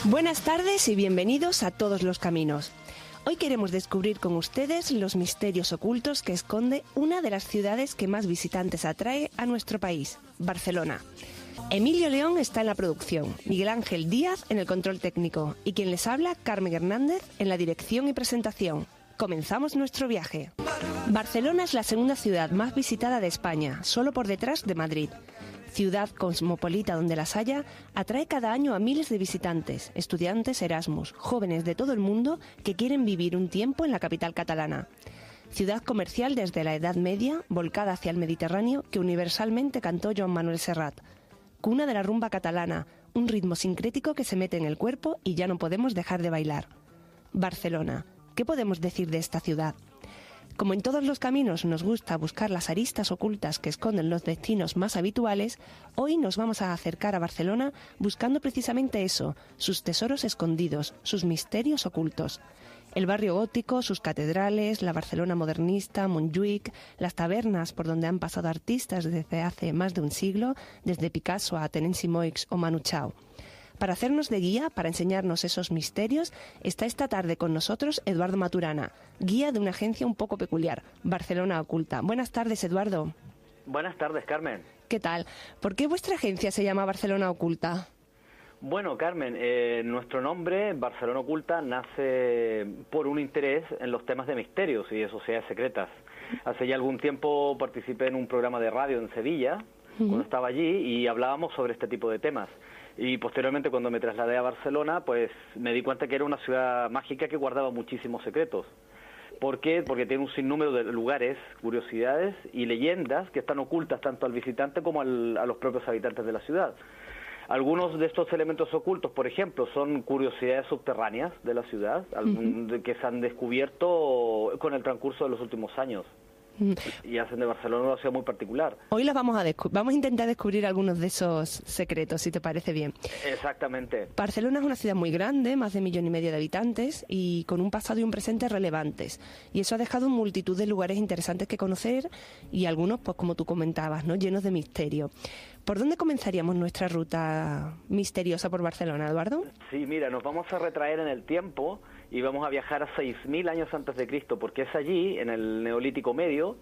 Buenas tardes y bienvenidos a Todos los Caminos. Hoy queremos descubrir con ustedes los misterios ocultos que esconde una de las ciudades que más visitantes atrae a nuestro país, Barcelona. Emilio León está en la producción, Miguel Ángel Díaz en el control técnico y quien les habla, Carmen Hernández, en la dirección y presentación. Comenzamos nuestro viaje. Barcelona es la segunda ciudad más visitada de España, solo por detrás de Madrid. Ciudad cosmopolita donde las haya, atrae cada año a miles de visitantes, estudiantes Erasmus, jóvenes de todo el mundo que quieren vivir un tiempo en la capital catalana. Ciudad comercial desde la Edad Media, volcada hacia el Mediterráneo, que universalmente cantó Joan Manuel Serrat. Cuna de la rumba catalana, un ritmo sincrético que se mete en el cuerpo y ya no podemos dejar de bailar. Barcelona, ¿qué podemos decir de esta ciudad? Como en todos los caminos nos gusta buscar las aristas ocultas que esconden los destinos más habituales, hoy nos vamos a acercar a Barcelona buscando precisamente eso, sus tesoros escondidos, sus misterios ocultos. El barrio gótico, sus catedrales, la Barcelona modernista, Montjuïc, las tabernas por donde han pasado artistas desde hace más de un siglo, desde Picasso a Tenency Moix o Manu Chao. Para hacernos de guía, para enseñarnos esos misterios, está esta tarde con nosotros Eduardo Maturana, guía de una agencia un poco peculiar, Barcelona Oculta. Buenas tardes, Eduardo. Buenas tardes, Carmen. ¿Qué tal? ¿Por qué vuestra agencia se llama Barcelona Oculta? Bueno, Carmen, nuestro nombre, Barcelona Oculta, nace por un interés en los temas de misterios y de sociedades secretas. Hace ya algún tiempo participé en un programa de radio en Sevilla, cuando estaba allí, y hablábamos sobre este tipo de temas. Y posteriormente, cuando me trasladé a Barcelona, pues me di cuenta que era una ciudad mágica que guardaba muchísimos secretos. ¿Por qué? Porque tiene un sinnúmero de lugares, curiosidades y leyendas que están ocultas tanto al visitante como a los propios habitantes de la ciudad. Algunos de estos elementos ocultos, por ejemplo, son curiosidades subterráneas de la ciudad, que se han descubierto con el transcurso de los últimos años. Y hacen de Barcelona una ciudad muy particular. Hoy las vamos a intentar descubrir algunos de esos secretos, si te parece bien. Exactamente. Barcelona es una ciudad muy grande, más de 1,5 millones de habitantes y con un pasado y un presente relevantes. Y eso ha dejado multitud de lugares interesantes que conocer y algunos, pues como tú comentabas, ¿no?, llenos de misterio. ¿Por dónde comenzaríamos nuestra ruta misteriosa por Barcelona, Eduardo? Sí, mira, nos vamos a retraer en el tiempo y vamos a viajar a 6.000 años antes de Cristo, porque es allí, en el Neolítico Medio,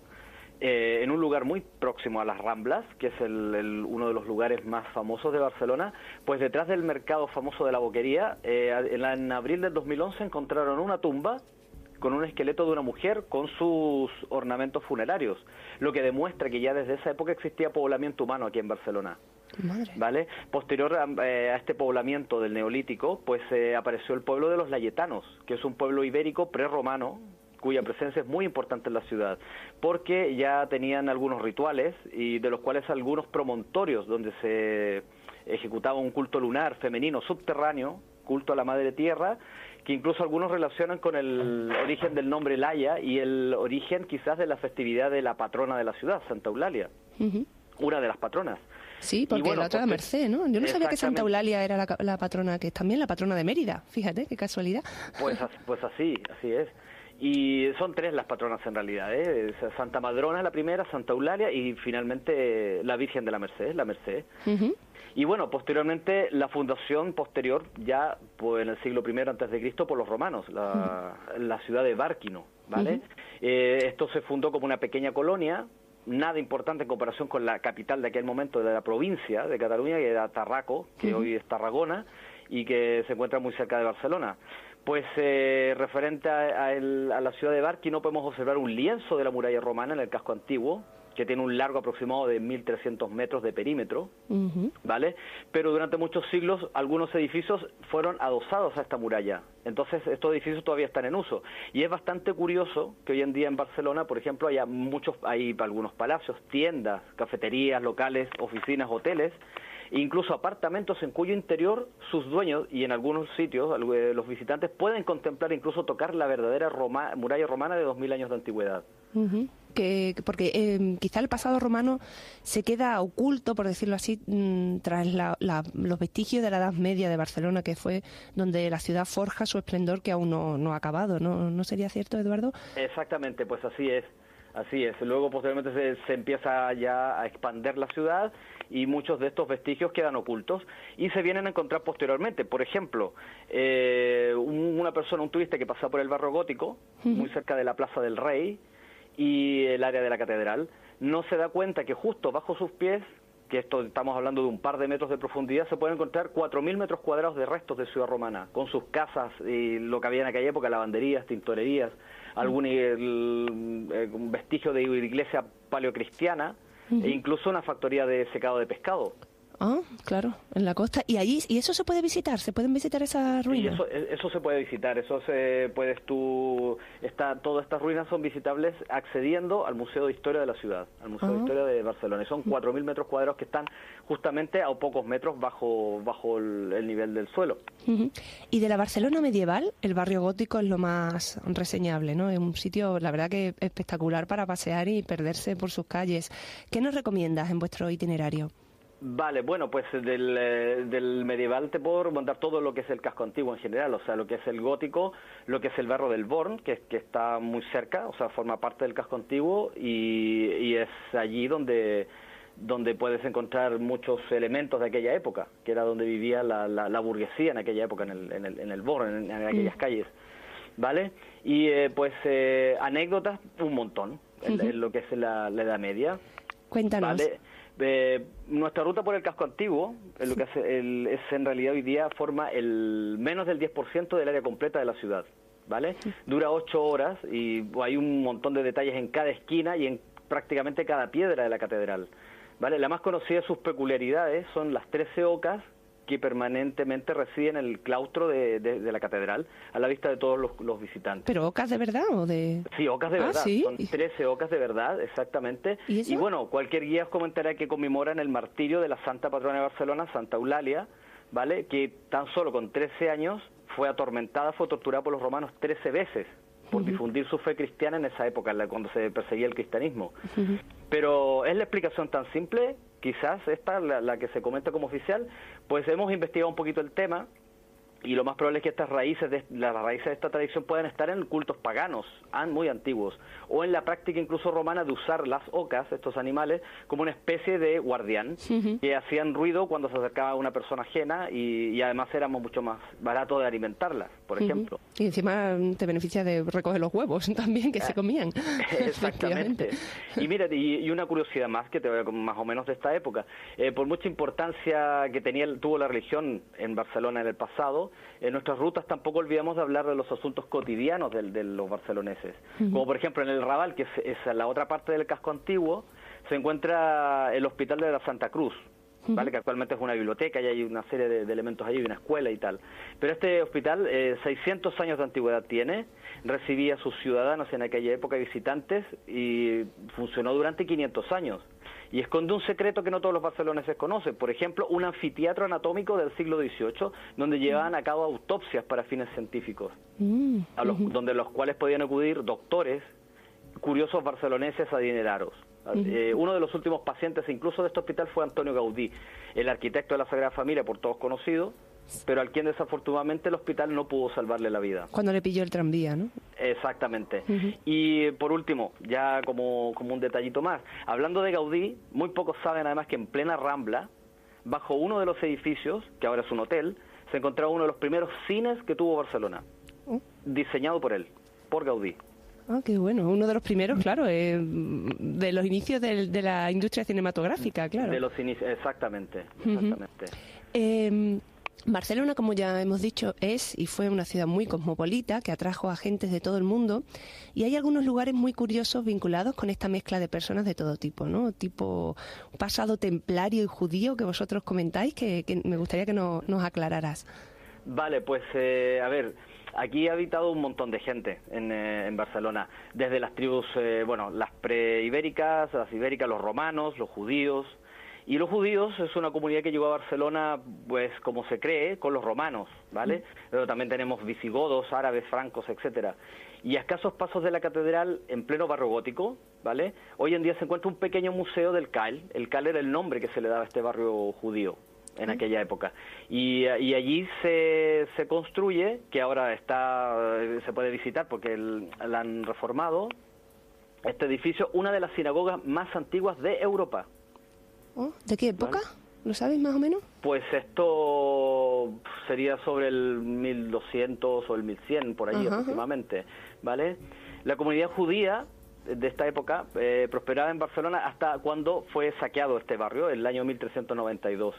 en un lugar muy próximo a las Ramblas, que es uno de los lugares más famosos de Barcelona, pues detrás del mercado famoso de la Boquería, en abril del 2011 encontraron una tumba con un esqueleto de una mujer con sus ornamentos funerarios, lo que demuestra que ya desde esa época existía poblamiento humano aquí en Barcelona. Madre. ¿Vale? Posterior a este poblamiento del Neolítico, pues apareció el pueblo de los Layetanos, que es un pueblo ibérico prerromano, cuya presencia es muy importante en la ciudad, porque ya tenían algunos rituales, y de los cuales algunos promontorios donde se ejecutaba un culto lunar femenino subterráneo, culto a la Madre Tierra, que incluso algunos relacionan con el origen del nombre Laya y el origen quizás de la festividad de la patrona de la ciudad, Santa Eulalia, una de las patronas. Sí, porque bueno, la otra era Merced, ¿no? Yo no sabía que Santa Eulalia era la patrona, que es también la patrona de Mérida. Fíjate, qué casualidad. Pues así es. Y son 3 las patronas en realidad, ¿eh? Santa Madrona es la primera, Santa Eulalia y finalmente la Virgen de la Merced, la Merced. Y bueno, posteriormente la fundación posterior, ya pues, en el siglo I antes de Cristo por los romanos, la ciudad de Bárquino, ¿vale? Esto se fundó como una pequeña colonia, nada importante en comparación con la capital de aquel momento de la provincia de Cataluña, que era Tarraco, que hoy es Tarragona, y que se encuentra muy cerca de Barcelona. Pues referente a la ciudad de Bárquino podemos observar un lienzo de la muralla romana en el casco antiguo, que tiene un largo aproximado de 1.300 metros de perímetro, ¿vale? Pero durante muchos siglos algunos edificios fueron adosados a esta muralla. Entonces estos edificios todavía están en uso. Y es bastante curioso que hoy en día en Barcelona, por ejemplo, hay algunos palacios, tiendas, cafeterías, locales, oficinas, hoteles, e incluso apartamentos en cuyo interior sus dueños, y en algunos sitios los visitantes pueden contemplar e incluso tocar la verdadera muralla romana de 2.000 años de antigüedad. Porque quizá el pasado romano se queda oculto, por decirlo así, tras los vestigios de la Edad Media de Barcelona, que fue donde la ciudad forja su esplendor, que aún no ha acabado, ¿no sería cierto, Eduardo? Exactamente, pues así es. Así es. Luego, posteriormente, se empieza ya a expandir la ciudad y muchos de estos vestigios quedan ocultos y se vienen a encontrar posteriormente. Por ejemplo, un turista que pasa por el barrio gótico, muy cerca de la Plaza del Rey y el área de la catedral, no se da cuenta que justo bajo sus pies, que esto estamos hablando de un par de metros de profundidad, se pueden encontrar 4.000 metros cuadrados de restos de ciudad romana, con sus casas y lo que había en aquella época, lavanderías, tintorerías, algún vestigio de iglesia paleocristiana e incluso una factoría de secado de pescado. Ah, claro, en la costa. ¿Y allí, y eso se puede visitar? ¿Se pueden visitar esas ruinas? Sí, eso se puede visitar, todas estas ruinas son visitables accediendo al Museo de Historia de la ciudad, al Museo de Historia de Barcelona. Y son 4.000 metros cuadrados que están justamente a pocos metros bajo el nivel del suelo. Y de la Barcelona medieval, el barrio gótico es lo más reseñable, ¿no? Es un sitio, la verdad, que espectacular para pasear y perderse por sus calles. ¿Qué nos recomiendas en vuestro itinerario? Vale, bueno, pues del medieval te puedo recomendar todo lo que es el casco antiguo en general, o sea, lo que es el gótico, lo que es el barrio del Born, que está muy cerca, o sea, forma parte del casco antiguo y es allí donde puedes encontrar muchos elementos de aquella época, que era donde vivía la burguesía en aquella época, en el Born, en aquellas calles, ¿vale? Y anécdotas, un montón, en lo que es la Edad Media. Cuéntanos. ¿Vale? Nuestra ruta por el casco antiguo, lo que es en realidad hoy día forma el menos del 10% del área completa de la ciudad, ¿vale? Dura 8 horas y hay un montón de detalles en cada esquina y en prácticamente cada piedra de la catedral, ¿vale? La más conocida de sus peculiaridades son las 13 ocas que permanentemente residen en el claustro de la catedral, a la vista de todos los visitantes. ¿Pero ocas de verdad o de...? Sí, ocas de verdad. ¿Sí? Son 13 ocas de verdad, exactamente. ¿Y bueno, cualquier guía os comentará que conmemoran el martirio de la santa patrona de Barcelona, Santa Eulalia, ¿vale? Que tan solo con 13 años fue atormentada, fue torturada por los romanos 13 veces por difundir su fe cristiana en esa época, cuando se perseguía el cristianismo. Pero es la explicación tan simple, quizás esta, la que se comenta como oficial, pues hemos investigado un poquito el tema y lo más probable es que las raíces de esta tradición puedan estar en cultos paganos muy antiguos o en la práctica incluso romana de usar las ocas, estos animales, como una especie de guardián que hacían ruido cuando se acercaba una persona ajena y además era mucho más barato de alimentarlas, por ejemplo. Y encima te beneficia de recoger los huevos también que se comían. Exactamente. Y mira, y una curiosidad más que te voy a más o menos de esta época, por mucha importancia que tuvo la religión en Barcelona en el pasado, en nuestras rutas tampoco olvidamos de hablar de los asuntos cotidianos de los barceloneses. Como por ejemplo en el Raval, que es la otra parte del casco antiguo, se encuentra el Hospital de la Santa Cruz, ¿vale? Que actualmente es una biblioteca y hay una serie de elementos allí, una escuela y tal. Pero este hospital, 600 años de antigüedad tiene, recibía a sus ciudadanos en aquella época, visitantes, y funcionó durante 500 años. Y esconde un secreto que no todos los barceloneses conocen. Por ejemplo, un anfiteatro anatómico del siglo XVIII, donde llevaban a cabo autopsias para fines científicos, donde los cuales podían acudir doctores, curiosos barceloneses adinerados. Uno de los últimos pacientes incluso de este hospital fue Antonio Gaudí, el arquitecto de la Sagrada Familia, por todos conocido, pero al quien desafortunadamente el hospital no pudo salvarle la vida. Cuando le pilló el tranvía, ¿no? Exactamente. Y por último, ya como un detallito más, hablando de Gaudí, muy pocos saben además que en plena Rambla, bajo uno de los edificios, que ahora es un hotel, se encontraba uno de los primeros cines que tuvo Barcelona, diseñado por él, por Gaudí. Ah, qué bueno. Uno de los primeros, claro, de los inicios de la industria cinematográfica, claro. De los inicios, exactamente. Barcelona, como ya hemos dicho, es y fue una ciudad muy cosmopolita que atrajo a gentes de todo el mundo y hay algunos lugares muy curiosos vinculados con esta mezcla de personas de todo tipo, ¿no? Tipo pasado templario y judío que vosotros comentáis, que me gustaría que nos aclararas. Vale, pues a ver, aquí ha habitado un montón de gente en Barcelona, desde las tribus, las preibéricas, las ibéricas, los romanos, los judíos. Y los judíos es una comunidad que llegó a Barcelona, pues como se cree, con los romanos, ¿vale? Pero también tenemos visigodos, árabes, francos, etcétera. Y a escasos pasos de la catedral, en pleno barrio gótico, ¿vale? Hoy en día se encuentra un pequeño museo del Cal. El Cal era el nombre que se le daba a este barrio judío en aquella época. Y allí se construye, que ahora se puede visitar porque la han reformado, este edificio una de las sinagogas más antiguas de Europa. Oh, ¿de qué época? ¿Vale? ¿Lo sabes más o menos? Pues esto sería sobre el 1200 o el 1100, por ahí aproximadamente, ¿vale? La comunidad judía de esta época prosperaba en Barcelona hasta cuando fue saqueado este barrio, el año 1392.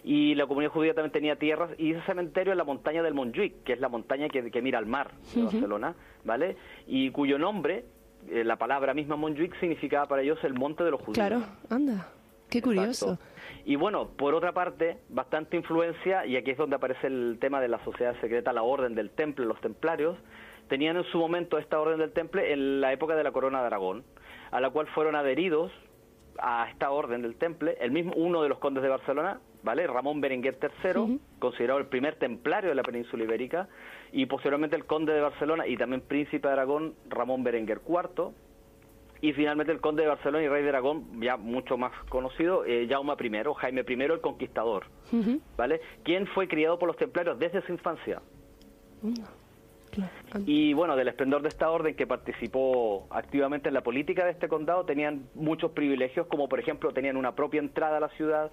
Y la comunidad judía también tenía tierras y ese cementerio en la montaña del Montjuïc, que es la montaña que mira al mar de Barcelona, ¿vale? Y cuyo nombre, la palabra misma Montjuïc, significaba para ellos el monte de los judíos. Claro, anda, qué curioso. Exacto. Y bueno, por otra parte, bastante influencia, y aquí es donde aparece el tema de la sociedad secreta, la Orden del Temple, los templarios, tenían en su momento esta Orden del Temple en la época de la Corona de Aragón, a la cual fueron adheridos a esta Orden del Temple, uno de los condes de Barcelona, ¿vale? Ramón Berenguer III, considerado el primer templario de la península ibérica, y posteriormente el conde de Barcelona y también príncipe de Aragón, Ramón Berenguer IV, y finalmente el conde de Barcelona y rey de Aragón, ya mucho más conocido, Jaume I, Jaime I el Conquistador, ¿vale? Quien fue criado por los templarios desde su infancia. Y bueno, del esplendor de esta orden, que participó activamente en la política de este condado, tenían muchos privilegios, como por ejemplo tenían una propia entrada a la ciudad,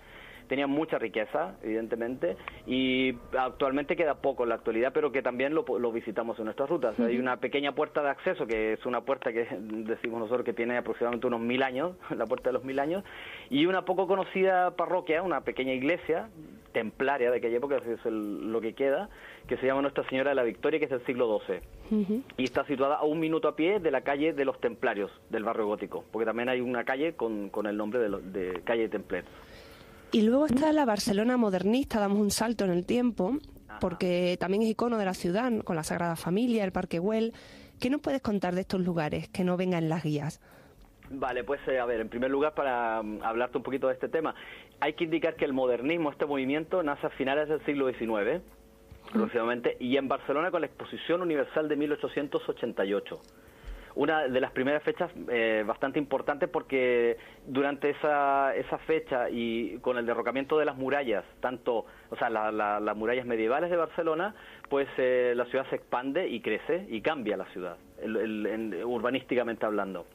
tenían mucha riqueza, evidentemente, y actualmente queda poco en la actualidad, pero que también lo visitamos en nuestras rutas. Hay una pequeña puerta de acceso, que es una puerta que decimos nosotros que tiene aproximadamente unos 1000 años, la puerta de los 1000 años, y una poco conocida parroquia, una pequeña iglesia templaria de aquella época, es lo que queda, que se llama Nuestra Señora de la Victoria, que es del siglo XII, y está situada a 1 minuto a pie de la calle de los Templarios, del barrio gótico, porque también hay una calle con el nombre de calle de Templarios. Y luego está la Barcelona modernista, damos un salto en el tiempo, porque también es icono de la ciudad, con la Sagrada Familia, el Parque Güell. ¿Qué nos puedes contar de estos lugares que no vengan en las guías? Vale, pues a ver, en primer lugar, para hablarte un poquito de este tema, hay que indicar que el modernismo, este movimiento, nace a finales del siglo XIX, aproximadamente, y en Barcelona con la Exposición Universal de 1888. Una de las primeras fechas bastante importantes, porque durante esa fecha y con el derrocamiento de las murallas, las murallas medievales de Barcelona, pues la ciudad se expande y crece y cambia la ciudad, urbanísticamente hablando.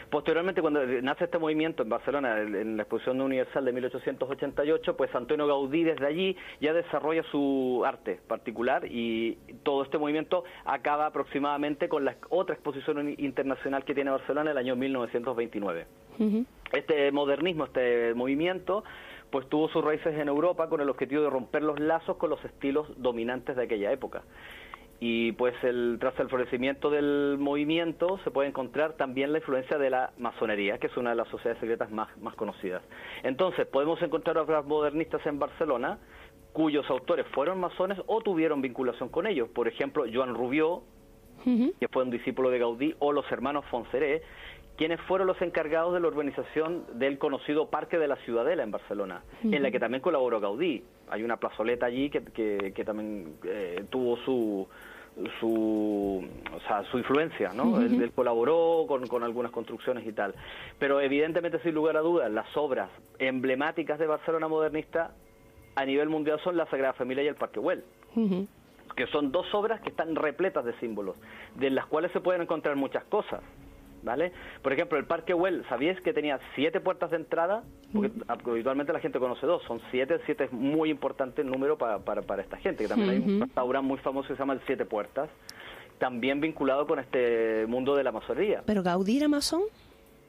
Posteriormente, cuando nace este movimiento en Barcelona, en la Exposición Universal de 1888, pues Antonio Gaudí desde allí ya desarrolla su arte particular, y todo este movimiento acaba aproximadamente con la otra exposición internacional que tiene Barcelona en el año 1929. Este modernismo, este movimiento, pues tuvo sus raíces en Europa con el objetivo de romper los lazos con los estilos dominantes de aquella época. Y pues tras el florecimiento del movimiento se puede encontrar también la influencia de la masonería, que es una de las sociedades secretas más conocidas. Entonces podemos encontrar obras modernistas en Barcelona cuyos autores fueron masones o tuvieron vinculación con ellos. Por ejemplo, Joan Rubió, que fue un discípulo de Gaudí, o los hermanos Fonseré, quienes fueron los encargados de la urbanización del conocido Parque de la Ciudadela en Barcelona, en la que también colaboró Gaudí. Hay una plazoleta allí que también tuvo su influencia, ¿no? Él colaboró con algunas construcciones y tal. Pero evidentemente, sin lugar a dudas, las obras emblemáticas de Barcelona modernista a nivel mundial son la Sagrada Familia y el Parque Güell, que son dos obras que están repletas de símbolos, de las cuales se pueden encontrar muchas cosas, ¿vale? Por ejemplo, el Parque Güell, ¿sabíais que tenía 7 puertas de entrada? Porque habitualmente la gente conoce 2, son 7 es muy importante el número para esta gente, que también hay un restaurante muy famoso que se llama el 7 Puertas, también vinculado con este mundo de la masonería. ¿Pero Gaudí era masón?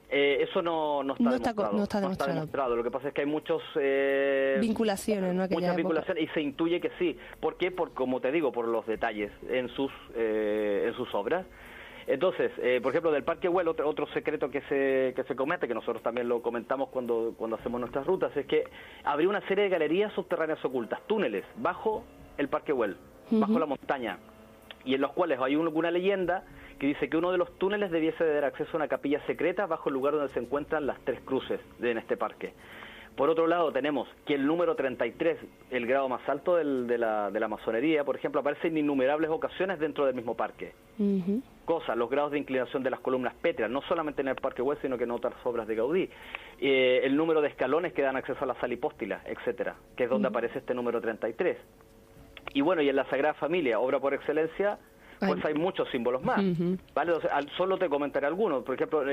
Eso no está demostrado. Lo que pasa es que hay muchos vinculaciones, ¿no? Muchas vinculaciones, y se intuye que sí. ¿Por qué? Como te digo, por los detalles en sus obras. Entonces, por ejemplo, del Parque Güell, otro secreto que se comete, que nosotros también lo comentamos cuando hacemos nuestras rutas, es que habría una serie de galerías subterráneas ocultas, túneles, bajo el Parque Güell, bajo la montaña, y en los cuales hay alguna leyenda que dice que uno de los túneles debiese dar acceso a una capilla secreta bajo el lugar donde se encuentran las 3 cruces en este parque. Por otro lado, tenemos que el número 33, el grado más alto de la masonería, por ejemplo, aparece en innumerables ocasiones dentro del mismo parque. Los grados de inclinación de las columnas pétreas, no solamente en el Parque Güell, sino que en otras obras de Gaudí. El número de escalones que dan acceso a la sala hipóstila, etcétera, que es donde aparece este número 33. Y bueno, y en la Sagrada Familia, obra por excelencia, pues hay muchos símbolos más, ¿vale? O sea, solo te comentaré algunos. Por ejemplo,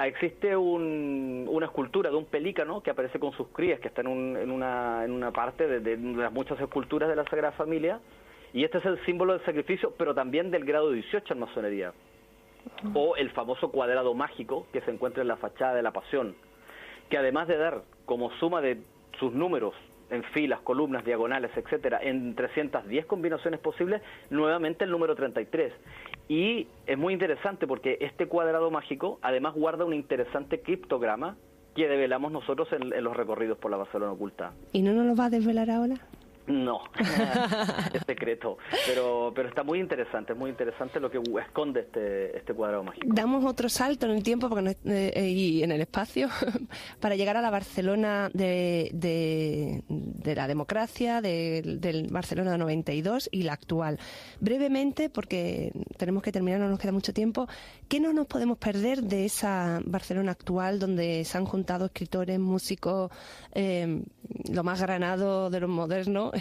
existe una escultura de un pelícano que aparece con sus crías, que está en una parte de las muchas esculturas de la Sagrada Familia, y este es el símbolo del sacrificio, pero también del grado 18 en masonería. O el famoso cuadrado mágico que se encuentra en la fachada de la Pasión, que además de dar como suma de sus números en filas, columnas, diagonales, etcétera, en 310 combinaciones posibles, nuevamente el número 33. Y es muy interesante porque este cuadrado mágico además guarda un interesante criptograma que develamos nosotros en los recorridos por la Barcelona Oculta. ¿Y no nos lo va a desvelar ahora? No, es secreto, pero está muy interesante lo que esconde este cuadrado mágico. Damos otro salto en el tiempo y en el espacio para llegar a la Barcelona de la democracia, del Barcelona 92 y la actual. Brevemente, porque tenemos que terminar, no nos queda mucho tiempo, ¿qué no nos podemos perder de esa Barcelona actual donde se han juntado escritores, músicos, lo más granado de lo moderno,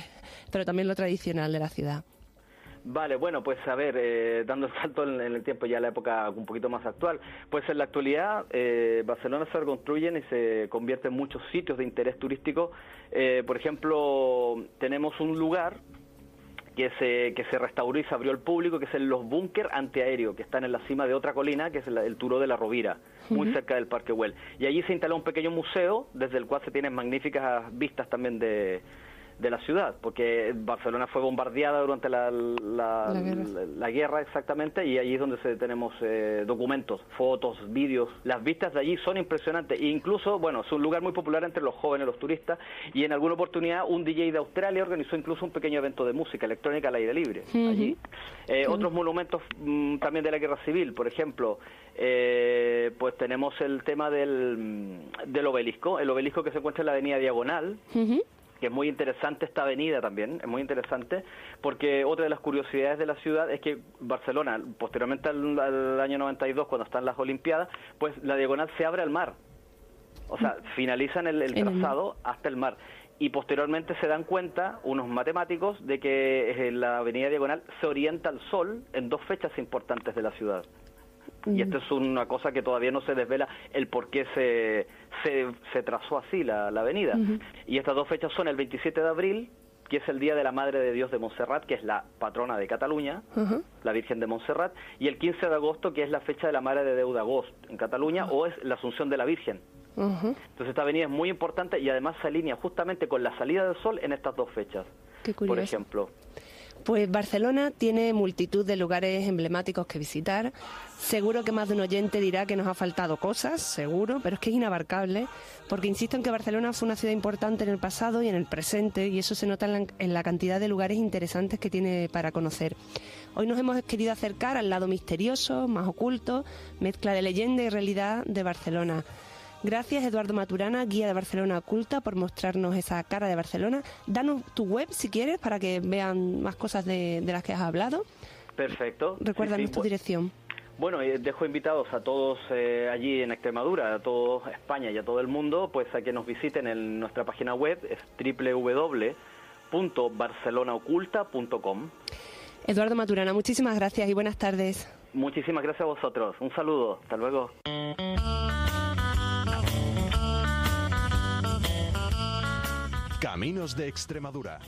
pero también lo tradicional de la ciudad? Vale, bueno, pues a ver, dando el salto en el tiempo ya a la época un poquito más actual, pues en la actualidad Barcelona se reconstruyen y se convierte en muchos sitios de interés turístico. Por ejemplo, tenemos un lugar que se restauró y se abrió al público, que es Los Búnker Antiaéreo, que están en la cima de otra colina, que es el Turó de la Rovira, muy cerca del Parque Güell. Y allí se instaló un pequeño museo, desde el cual se tienen magníficas vistas también de la ciudad, porque Barcelona fue bombardeada durante la guerra, exactamente, y allí es donde tenemos documentos, fotos, vídeos. Las vistas de allí son impresionantes, e incluso, bueno, es un lugar muy popular entre los jóvenes, los turistas, y en alguna oportunidad un DJ de Australia organizó incluso un pequeño evento de música electrónica al aire libre allí. Otros monumentos también de la guerra civil, por ejemplo, pues tenemos el tema del obelisco, el obelisco que se encuentra en la avenida Diagonal, que es muy interesante esta avenida también, es muy interesante, porque otra de las curiosidades de la ciudad es que Barcelona, posteriormente al año 92, cuando están las Olimpiadas, pues la Diagonal se abre al mar, o sea, finalizan el trazado hasta el mar, y posteriormente se dan cuenta unos matemáticos de que la avenida Diagonal se orienta al sol en dos fechas importantes de la ciudad. Y esto es una cosa que todavía no se desvela el por qué se trazó así la avenida. Y estas dos fechas son el 27 de abril, que es el Día de la Madre de Dios de Montserrat, que es la patrona de Cataluña, la Virgen de Montserrat, y el 15 de agosto, que es la fecha de la Mare de Déu d'Agost en Cataluña, o es la Asunción de la Virgen. Entonces esta avenida es muy importante y además se alinea justamente con la salida del sol en estas dos fechas. Qué curioso. Por ejemplo. Pues Barcelona tiene multitud de lugares emblemáticos que visitar. Seguro que más de un oyente dirá que nos ha faltado cosas, seguro, pero es que es inabarcable, porque insisto en que Barcelona fue una ciudad importante en el pasado y en el presente, y eso se nota en la cantidad de lugares interesantes que tiene para conocer. Hoy nos hemos querido acercar al lado misterioso, más oculto, mezcla de leyenda y realidad de Barcelona. Gracias, Eduardo Maturana, guía de Barcelona Oculta, por mostrarnos esa cara de Barcelona. Danos tu web, si quieres, para que vean más cosas de las que has hablado. Perfecto. Recuérdanos tu dirección. Bueno, dejo invitados a todos allí en Extremadura, a toda España y a todo el mundo, pues a que nos visiten en nuestra página web, es www.barcelonaoculta.com. Eduardo Maturana, muchísimas gracias y buenas tardes. Muchísimas gracias a vosotros. Un saludo. Hasta luego. Caminos de Extremadura.